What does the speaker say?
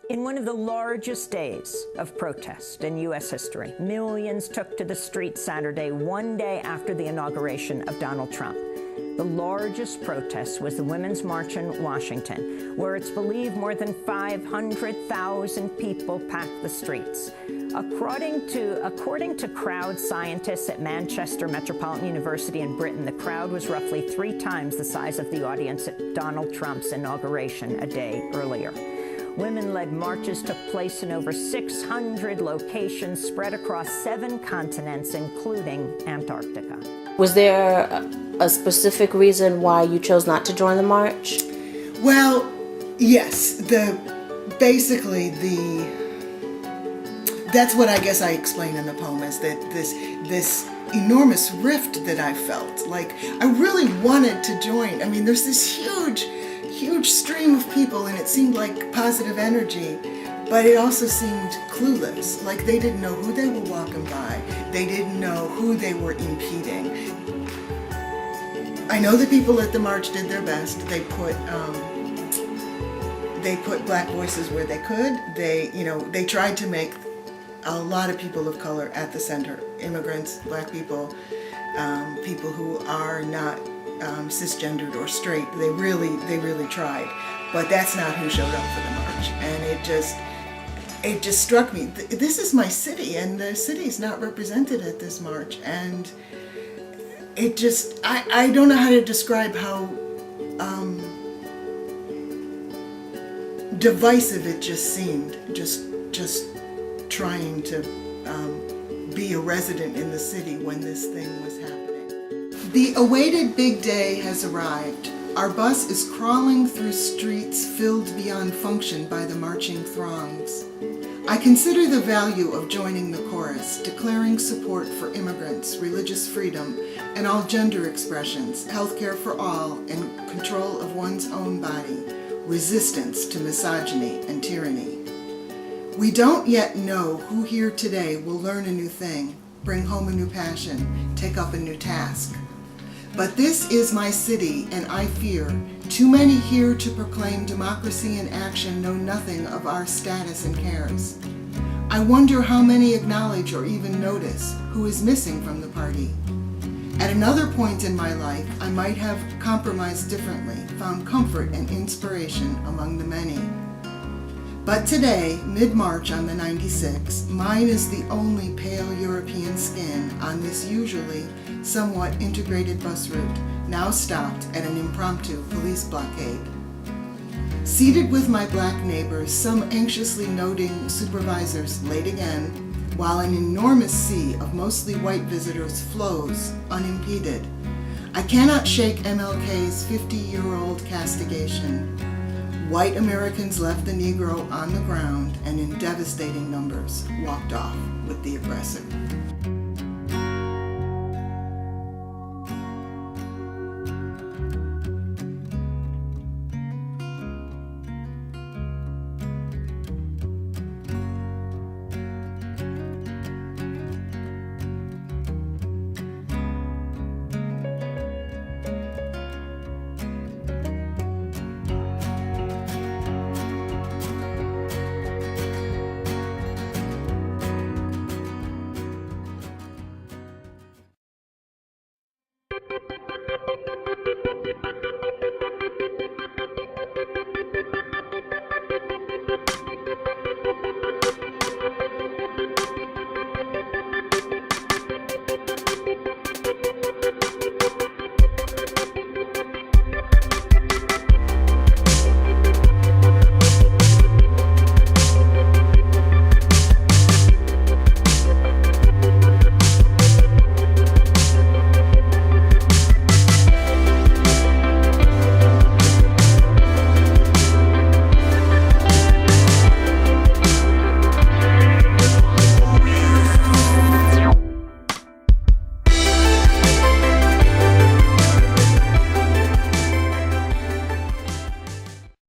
In one of the largest days of protest in U.S. history, millions took to the streets Saturday, one day after the inauguration of Donald Trump. The largest protest was the Women's March in Washington, where it's believed more than 500,000 people packed the streets. According to crowd scientists at Manchester Metropolitan University in Britain, the crowd was roughly 3 times the size of the audience at Donald Trump's inauguration a day earlier. Women-led marches took place in over 600 locations spread across 7 continents, including Antarctica. Was there a specific reason why you chose not to join the march? Well, yes. That's what I guess I explained in the poem, is that this enormous rift that I felt. Like, I really wanted to join. I mean, there's this huge stream of people, and it seemed like positive energy, but it also seemed clueless. Like, they didn't know who they were walking by. They didn't know who they were impeding. I know the people at the march did their best. They put Black voices where they could. They tried to make a lot of people of color at the center. Immigrants, Black people, people who are not cisgendered or straight. They really tried, but that's not who showed up for the march. And it just struck me. This is my city, and the city is not represented at this march. And it just, I don't know how to describe how divisive it just seemed. Just trying to be a resident in the city when this thing was happening. The awaited big day has arrived. Our bus is crawling through streets filled beyond function by the marching throngs. I consider the value of joining the chorus, declaring support for immigrants, religious freedom, and all gender expressions, healthcare for all, and control of one's own body, resistance to misogyny and tyranny. We don't yet know who here today will learn a new thing, bring home a new passion, take up a new task. But this is my city, and I fear too many here to proclaim democracy in action know nothing of our status and cares. I wonder how many acknowledge or even notice who is missing from the party. At another point in my life, I might have compromised differently, found comfort and inspiration among the many. But today, mid-March on the 96, mine is the only pale European skin on this usually somewhat integrated bus route, now stopped at an impromptu police blockade. Seated with my Black neighbors, some anxiously noting supervisors late again, while an enormous sea of mostly white visitors flows unimpeded. I cannot shake MLK's 50-year-old castigation. White Americans left the Negro on the ground and in devastating numbers walked off with the aggressor.